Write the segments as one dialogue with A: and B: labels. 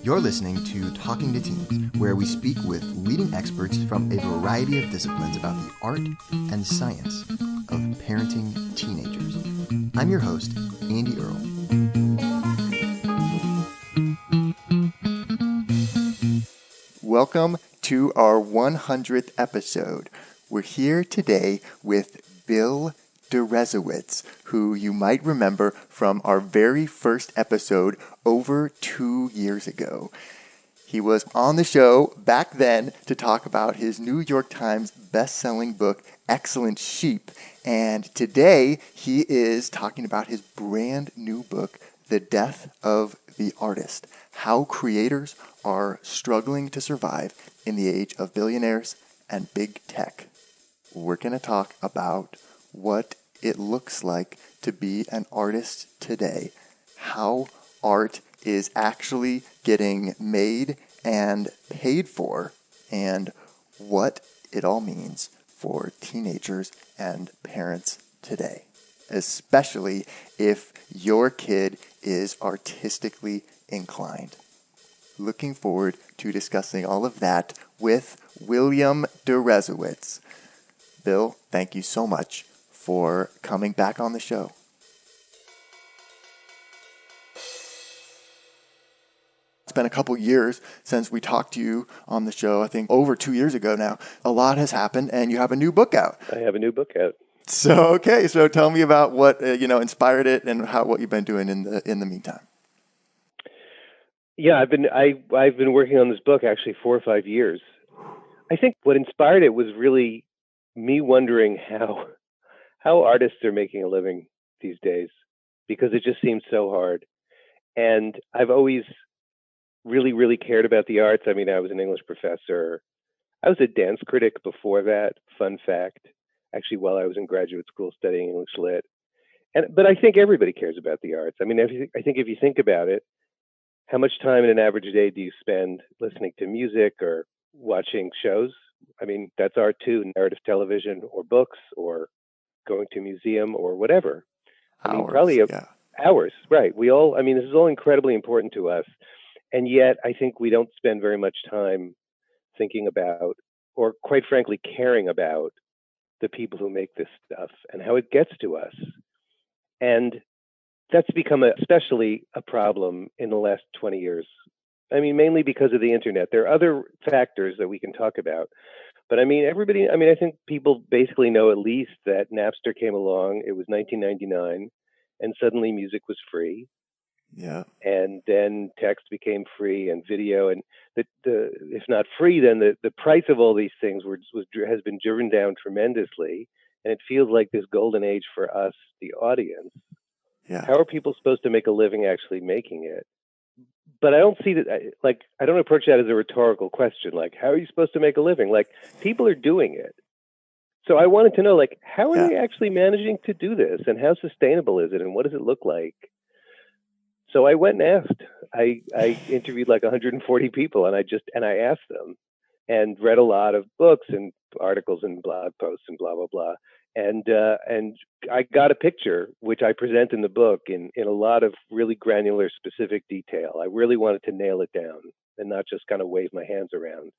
A: You're listening to Talking to Teens, where we speak with leading experts from a variety of disciplines about the art and science of parenting teenagers. I'm your host, Andy Earle. Welcome to our 100th episode. We're here today with Bill Deresiewicz, who you might remember from our very first episode over 2 years ago. He was on the show back then to talk about his New York Times best-selling book, Excellent Sheep. And today he is talking about his brand new book, The Death of the Artist: How Creators Are Struggling to Survive in the Age of Billionaires and Big Tech. We're going to talk about what it looks like to be an artist today, how art is actually getting made and paid for, and what it all means for teenagers and parents today, especially if your kid is artistically inclined. Looking forward to discussing all of that with William Deresiewicz. Bill, thank you so much for coming back on the show. It's been a couple years since we talked to you on the show, I think over 2 years ago now. A lot has happened, and you have a new book out.
B: I have a new book out.
A: So tell me about what inspired it and what you've been doing in the meantime.
B: Yeah, I've been working on this book actually 4 or 5 years. I think what inspired it was really me wondering how artists are making a living these days, because it just seems so hard. And I've always really, really cared about the arts. I mean, I was an English professor. I was a dance critic before that, fun fact, actually, while I was in graduate school studying English lit. But I think everybody cares about the arts. I mean, I think if you think about it, how much time in an average day do you spend listening to music or watching shows? I mean, that's art too, narrative television or books or going to a museum or whatever. Hours, right. This is all incredibly important to us. And yet I think we don't spend very much time thinking about, or quite frankly, caring about the people who make this stuff and how it gets to us. And that's become especially a problem in the last 20 years. I mean, mainly because of the internet. There are other factors that we can talk about. But I think people basically know at least that Napster came along. It was 1999, and suddenly music was free.
A: Yeah.
B: And then text became free, and video, and if not free, then the price of all these things has been driven down tremendously. And it feels like this golden age for us, the audience.
A: Yeah.
B: How are people supposed to make a living actually making it? But I don't see that, I don't approach that as a rhetorical question. Like, how are you supposed to make a living? Like, people are doing it. So I wanted to know, how are they actually managing to do this? And how sustainable is it? And what does it look like? So I went and asked. I interviewed 140 people, and I asked them, and read a lot of books and articles and blog posts and blah, blah, blah. And I got a picture, which I present in the book in a lot of really granular, specific detail. I really wanted to nail it down and not just kind of wave my hands around.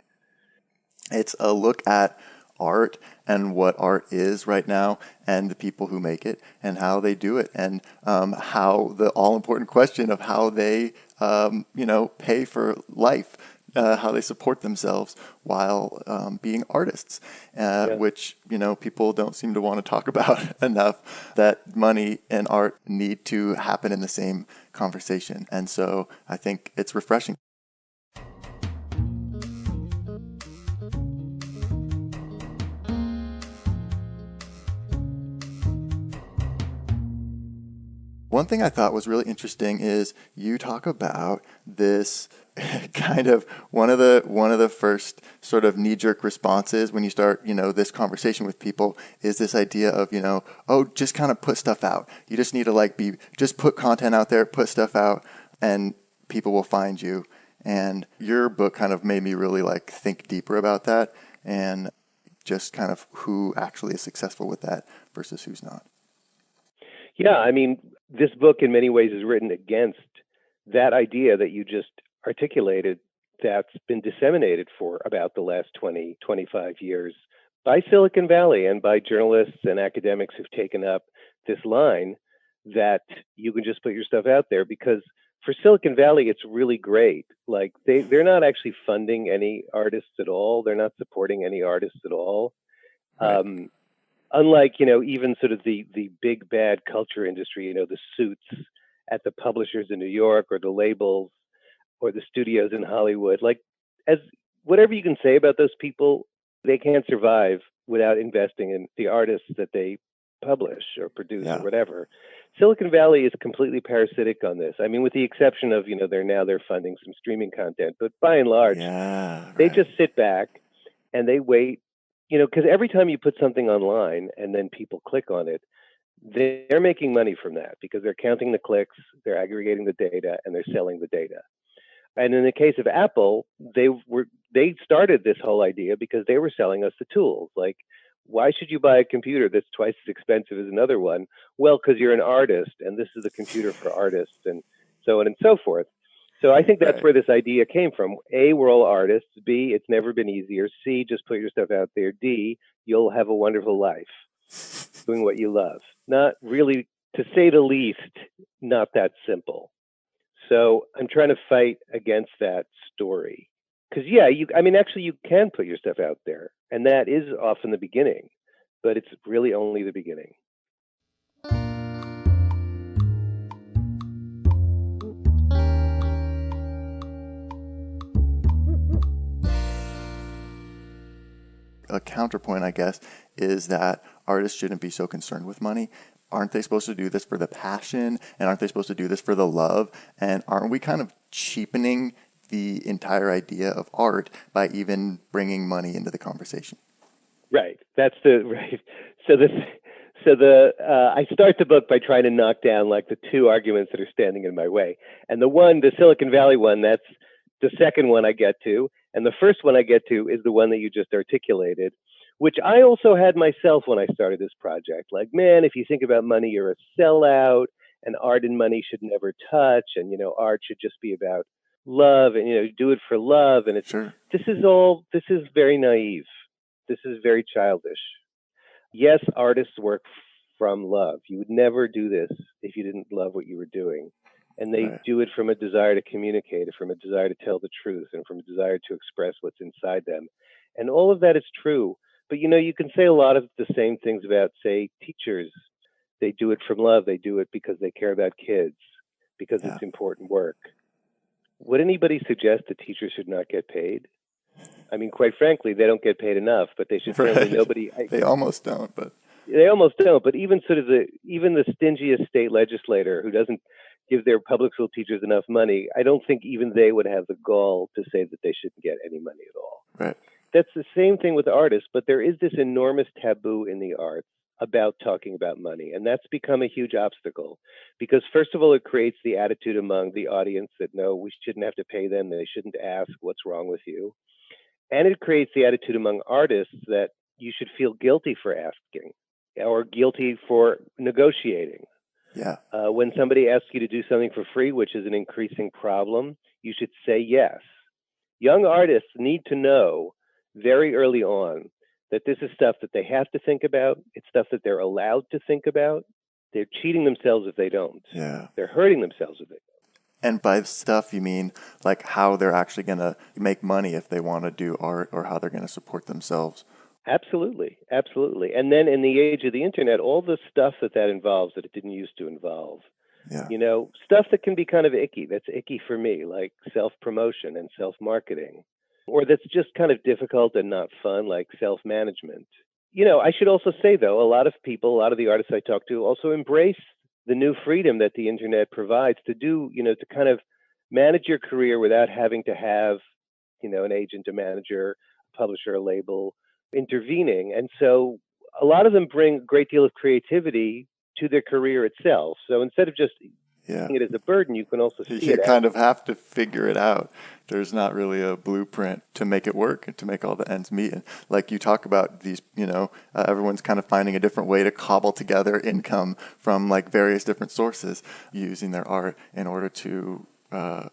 A: It's a look at art and what art is right now, and the people who make it, and how they do it, and how the all-important question of how they, pay for life. How they support themselves while being artists, which, people don't seem to want to talk about enough, that money and art need to happen in the same conversation. And so I think it's refreshing. One thing I thought was really interesting is you talk about this kind of one of the first sort of knee-jerk responses when you start, this conversation with people is this idea of, just kind of put stuff out. You just need to just put content out there, put stuff out, and people will find you. And your book kind of made me really think deeper about that and just kind of who actually is successful with that versus who's not.
B: Yeah, I mean, this book in many ways is written against that idea that you just articulated that's been disseminated for about the last 20, 25 years by Silicon Valley and by journalists and academics who've taken up this line that you can just put your stuff out there. Because for Silicon Valley, it's really great. Like they're not actually funding any artists at all. They're not supporting any artists at all.
A: Right.
B: Unlike, even sort of the big bad culture industry, the suits at the publishers in New York or the labels or the studios in Hollywood. Like, as whatever you can say about those people, they can't survive without investing in the artists that they publish or produce or
A: Yeah.
B: whatever. Silicon Valley is completely parasitic on this. I mean, with the exception of, they're funding some streaming content, but by and large,
A: Yeah.
B: they
A: Right.
B: just sit back and they wait, because every time you put something online and then people click on it, they're making money from that because they're counting the clicks, they're aggregating the data, and they're selling the data. And in the case of Apple, they started this whole idea because they were selling us the tools. Like, why should you buy a computer that's twice as expensive as another one? Well, because you're an artist, and this is the computer for artists, and so on and so forth. So I think that's
A: Right.
B: where this idea came from. A, we're all artists. B, it's never been easier. C, just put your stuff out there. D, you'll have a wonderful life doing what you love. Not really, to say the least, not that simple. So I'm trying to fight against that story. Because, yeah, actually, you can put your stuff out there. And that is often the beginning, but it's really only the beginning.
A: A counterpoint, I guess, is that artists shouldn't be so concerned with money. Aren't they supposed to do this for the passion? And aren't they supposed to do this for the love? And aren't we kind of cheapening the entire idea of art by even bringing money into the conversation?
B: Right. That's the right. So this. So I start the book by trying to knock down like the two arguments that are standing in my way. And the Silicon Valley one, that's the second one I get to. And the first one I get to is the one that you just articulated, which I also had myself when I started this project. Like, man, if you think about money, you're a sellout, and art and money should never touch. And, art should just be about love and, do it for love. And
A: Sure.
B: this is very naive. This is very childish. Yes, artists work from love. You would never do this if you didn't love what you were doing. And they
A: Right.
B: do it from a desire to communicate, from a desire to tell the truth, and from a desire to express what's inside them. And all of that is true. But you can say a lot of the same things about, say, teachers. They do it from love. They do it because they care about kids, because
A: Yeah.
B: it's important work. Would anybody suggest that teachers should not get paid? I mean, quite frankly, they don't get paid enough, but they should certainly
A: Right.
B: nobody.
A: They almost don't, but
B: They almost don't. But even sort of the stingiest state legislator who doesn't give their public school teachers enough money, I don't think even they would have the gall to say that they shouldn't get any money at all.
A: right.
B: That's the same thing with artists, but there is this enormous taboo in the arts about talking about money, and that's become a huge obstacle because first of all, it creates the attitude among the audience that no, we shouldn't have to pay them, they shouldn't ask what's wrong with you, and it creates the attitude among artists that you should feel guilty for asking or guilty for negotiating.
A: Yeah.
B: When somebody asks you to do something for free, which is an increasing problem, you should say yes. Young artists need to know very early on that this is stuff that they have to think about. It's stuff that they're allowed to think about. They're cheating themselves if they don't.
A: Yeah.
B: They're hurting themselves if they don't.
A: And by stuff, you mean like how they're actually going to make money if they want to do art or how they're going to support themselves.
B: Absolutely, absolutely. And then in the age of the internet, all the stuff that involves that it didn't used to involve.
A: Yeah.
B: Stuff that can be kind of icky. That's icky for me, like self-promotion and self-marketing, or that's just kind of difficult and not fun, like self-management. I should also say, though, a lot of the artists I talk to also embrace the new freedom that the internet provides to do, to kind of manage your career without having to have, an agent, a manager, a publisher, a label intervening. And so a lot of them bring a great deal of creativity to their career itself. So instead of just
A: Yeah.
B: seeing it as a burden, you can also see
A: You
B: it as,
A: kind of have to figure it out. There's not really a blueprint to make it work and to make all the ends meet. And like you talk about these, everyone's kind of finding a different way to cobble together income from like various different sources using their art in order to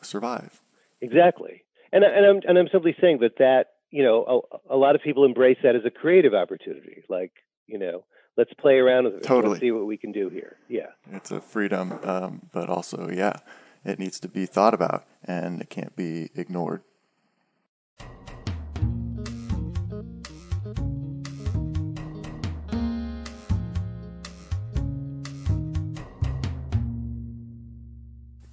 A: survive.
B: Exactly. And I'm simply saying that a lot of people embrace that as a creative opportunity. Like, you know, let's play around with this. Let's
A: Totally.
B: see what we can do here. Yeah.
A: It's a freedom, but also, yeah, it needs to be thought about and it can't be ignored.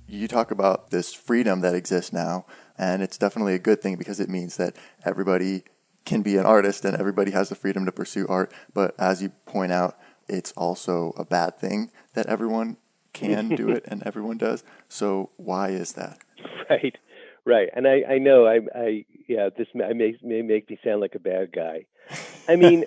A: You talk about this freedom that exists now, and it's definitely a good thing because it means that everybody can be an artist and everybody has the freedom to pursue art. But as you point out, it's also a bad thing that everyone can do it and everyone does. So why is that?
B: Right. Right. And I know yeah, this may make me sound like a bad guy. I mean,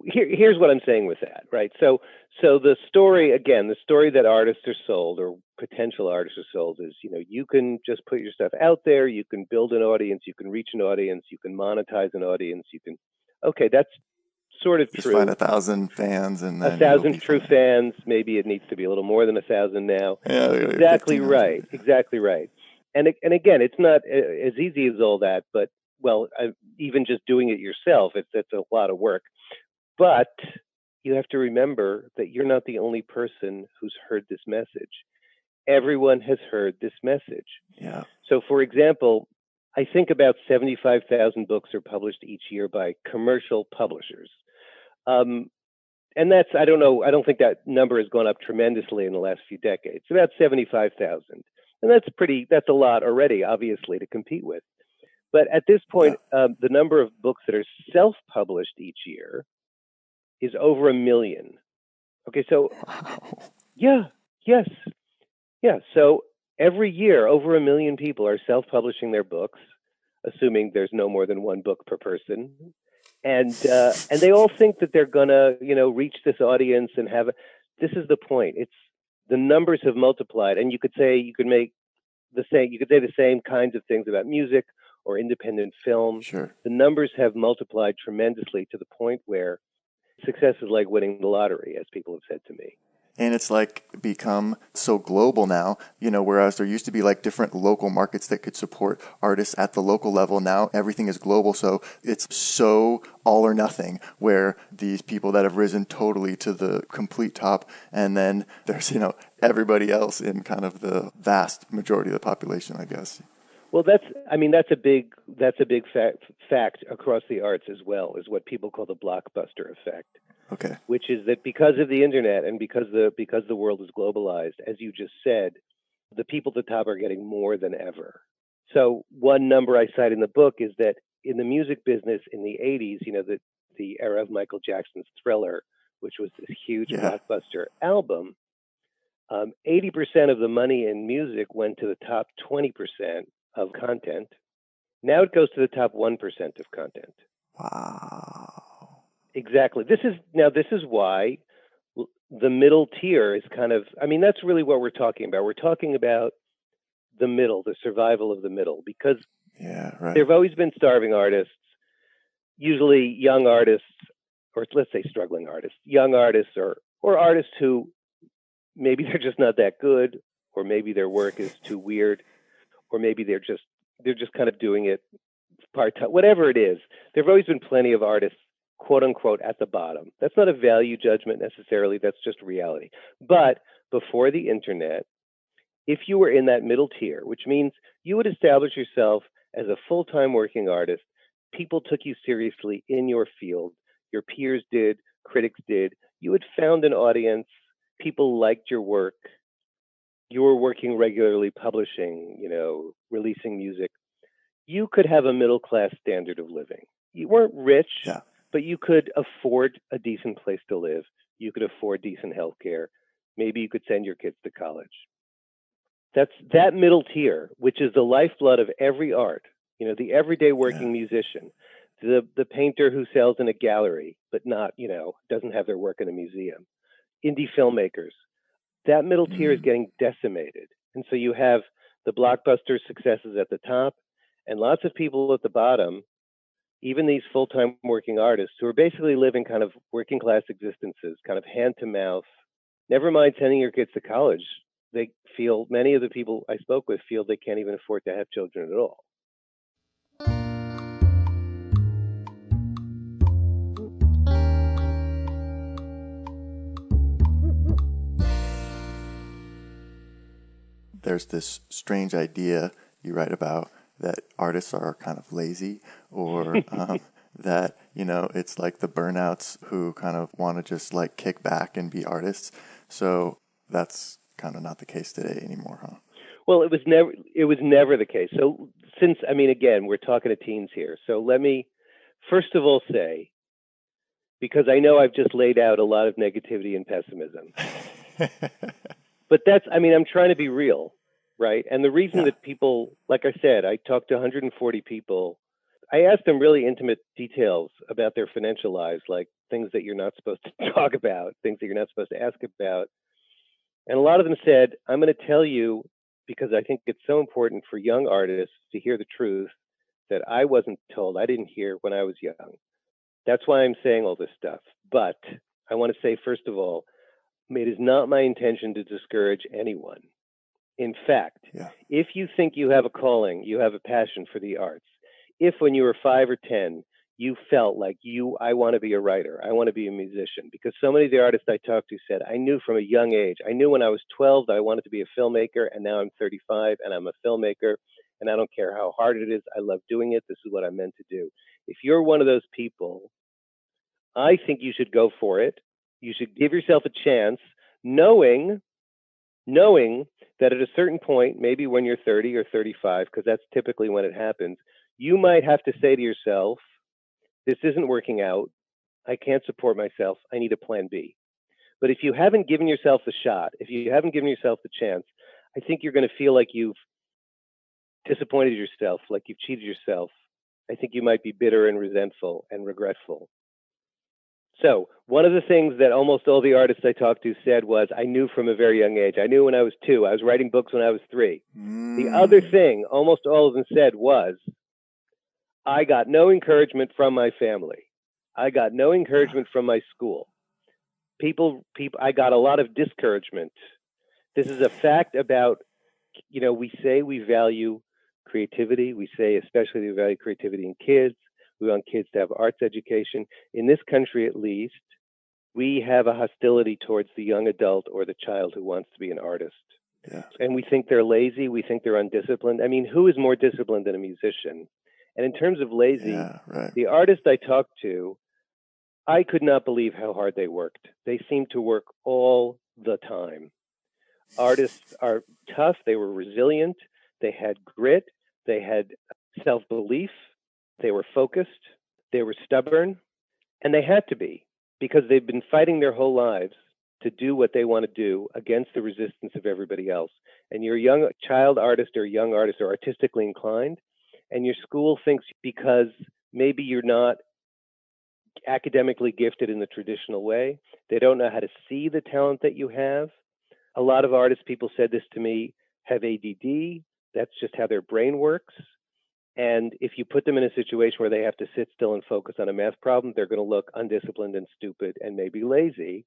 B: here's what I'm saying with that, right? So the story, again, the story that artists are sold or potential artists are sold is, you can just put your stuff out there, you can build an audience, you can reach an audience, you can monetize an audience, okay, that's sort of
A: Just find
B: true.
A: 1,000 fans and
B: A
A: then you'll
B: thousand
A: be
B: true
A: fine.
B: fans, maybe it needs to be a little more than 1,000 now.
A: Yeah,
B: Exactly
A: 1,500.
B: right. Exactly right. And again, it's not as easy as all that, but well, even just doing it yourself, it's a lot of work. But you have to remember that you're not the only person who's heard this message. Everyone has heard this message.
A: Yeah.
B: So, for example, I think about 75,000 books are published each year by commercial publishers. And that's, I don't know, I don't think that number has gone up tremendously in the last few decades. About 75,000. And that's a lot already, obviously, to compete with. But at this
A: Yeah.
B: point, the number of books that are self-published each year is over 1 million. Okay, so
A: Wow.
B: yeah, yes, yeah. So every year, over 1 million people are self-publishing their books, assuming there's no more than one book per person, and they all think that they're gonna, reach this audience and have. This is the point. It's the numbers have multiplied, and you could make the same. You could say the same kinds of things about music or independent film.
A: Sure.
B: The numbers have multiplied tremendously to the point where success is like winning the lottery, as people have said to me.
A: And it's like become so global now, whereas there used to be like different local markets that could support artists at the local level. Now everything is global. So it's so all or nothing, where these people that have risen totally to the complete top, and then there's, everybody else in kind of the vast majority of the population, I guess.
B: Well, that's a big fact across the arts as well, is what people call the blockbuster effect,
A: Okay.
B: which is that because of the internet and because the world is globalized, as you just said, the people at the top are getting more than ever. So one number I cite in the book is that in the music business in the 80s, the era of Michael Jackson's Thriller, which was this huge
A: Yeah.
B: blockbuster album, 80% of the money in music went to the top 20% of content. Now it goes to the top 1% of content.
A: Wow.
B: Exactly. This is why the middle tier is kind of, that's really what we're talking about. We're talking about the middle, the survival of the middle, because
A: Yeah,
B: there
A: right.
B: have always been starving artists, usually young artists, or let's say struggling artists, young artists, or artists who maybe they're just not that good, or maybe their work is too weird, or maybe they're just kind of doing it part time, whatever it is. There have always been plenty of artists, quote unquote, at the bottom. That's not a value judgment necessarily. That's just reality. But before the internet, if you were in that middle tier, which means you would establish yourself as a full time working artist, people took you seriously in your field, your peers did, critics did, you had found an audience, people liked your work, you were working regularly, publishing, releasing music, you could have a middle class standard of living. You weren't rich,
A: Yeah.
B: but you could afford a decent place to live. You could afford decent health care. Maybe you could send your kids to college. That's that middle tier, which is the lifeblood of every art. The everyday
A: Yeah.
B: working musician, the painter who sells in a gallery, but not, doesn't have their work in a museum. Indie filmmakers. That middle tier is
A: Mm.
B: getting decimated. And so you have the blockbuster successes at the top and lots of people at the bottom, even these full time working artists who are basically living kind of working class existences, kind of hand to mouth. Never mind sending your kids to college. many of the people I spoke with feel they can't even afford to have children at all.
A: There's this strange idea you write about that artists are kind of lazy, or that, it's like the burnouts who kind of want to just like kick back and be artists. So that's kind of not the case today anymore, huh?
B: Well, it was never the case. So again, we're talking to teens here. So let me first of all say, because I know I've just laid out a lot of negativity and pessimism, but I'm trying to be real, right? And the reason that people, like I said, I talked to 140 people. I asked them really intimate details about their financial lives, like things that you're not supposed to talk about, things that you're not supposed to ask about. And a lot of them said, I'm going to tell you, because I think it's so important for young artists to hear the truth that I wasn't told, I didn't hear when I was young. That's why I'm saying all this stuff. But I want to say, first of all, it is not my intention to discourage anyone. In fact, if you think you have a calling, you have a passion for the arts, if when you were 5 or 10, you felt like I want to be a writer, I want to be a musician, because so many of the artists I talked to said, I knew from a young age, I knew when I was 12 that I wanted to be a filmmaker, and now I'm 35 and I'm a filmmaker, and I don't care how hard it is, I love doing it, this is what I'm meant to do. If you're one of those people, I think you should go for it. You should give yourself a chance, knowing that at a certain point, maybe when you're 30 or 35, because that's typically when it happens, you might have to say to yourself, this isn't working out. I can't support myself. I need a plan B. But if you haven't given yourself the shot, if you haven't given yourself the chance, I think you're going to feel like you've disappointed yourself, like you've cheated yourself. I think you might be bitter and resentful and regretful. So one of the things that almost all the artists I talked to said was, I knew from a very young age. I knew when I was 2. I was writing books when I was 3. The other thing almost all of them said was, I got no encouragement from my family. I got no encouragement from my school. I got a lot of discouragement. This is a fact about, we say we value creativity. We say especially we value creativity in kids. We want kids to have arts education. In this country, at least, we have a hostility towards the young adult or the child who wants to be an artist.
A: Yeah.
B: And we think they're lazy. We think they're undisciplined. Who is more disciplined than a musician? And in terms of lazy, the artists I talked to, I could not believe how hard they worked. They seemed to work all the time. Artists are tough. They were resilient. They had grit. They had self-belief. They were focused. They were stubborn. And they had to be, because they've been fighting their whole lives to do what they want to do against the resistance of everybody else. And you're a young child artist or a young artist or artistically inclined, and your school thinks because maybe you're not academically gifted in the traditional way, they don't know how to see the talent that you have. A lot of artists, people said this to me, have ADD. That's just how their brain works. And if you put them in a situation where they have to sit still and focus on a math problem, they're going to look undisciplined and stupid and maybe lazy.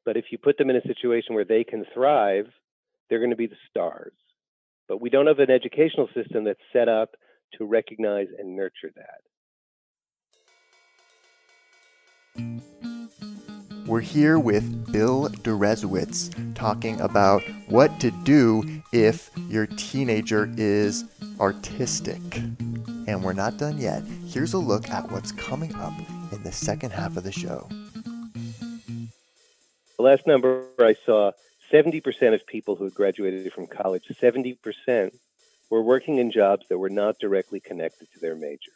B: But if you put them in a situation where they can thrive, they're going to be the stars. But we don't have an educational system that's set up to recognize and nurture that.
A: We're here with Bill Deresiewicz talking about what to do if your teenager is artistic. And we're not done yet. Here's a look at what's coming up in the second half of the show.
B: The last number I saw, 70% of people who had graduated from college, 70% were working in jobs that were not directly connected to their major.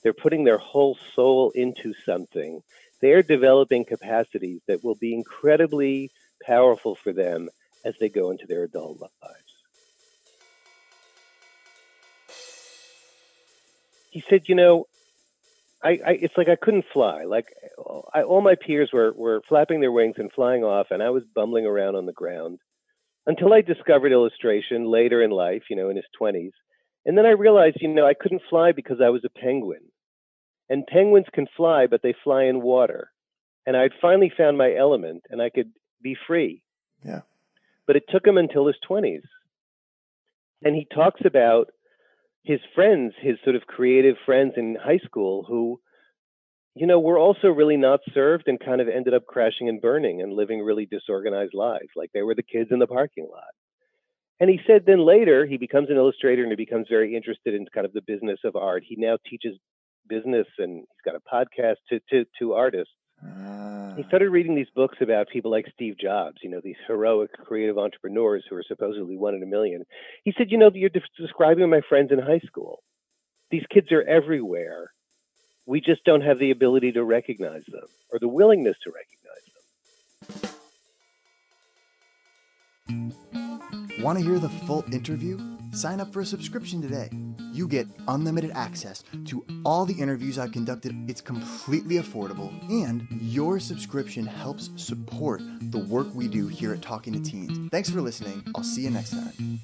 B: They're putting their whole soul into something. They're developing capacities that will be incredibly powerful for them as they go into their adult lives. He said, it's like I couldn't fly. Like all my peers were flapping their wings and flying off, and I was bumbling around on the ground until I discovered illustration later in life, in his 20s. And then I realized, I couldn't fly because I was a penguin. And penguins can fly, but they fly in water. And I'd finally found my element, and I could be free.
A: Yeah.
B: but it took him until his 20s. And he talks about his friends, his sort of creative friends in high school who, were also really not served and kind of ended up crashing and burning and living really disorganized lives. Like they were the kids in the parking lot. And he said then later he becomes an illustrator and he becomes very interested in kind of the business of art. He now teaches business and he's got a podcast to artists. He started reading these books about people like Steve Jobs, these heroic creative entrepreneurs who are supposedly one in a million. He said, you're describing my friends in high school. These kids are everywhere. We just don't have the ability to recognize them or the willingness to recognize
C: them. Want to hear the full interview? Sign up for a subscription today. You get unlimited access to all the interviews I've conducted. It's completely affordable, and your subscription helps support the work we do here at Talking to Teens. Thanks for listening. I'll see you next time.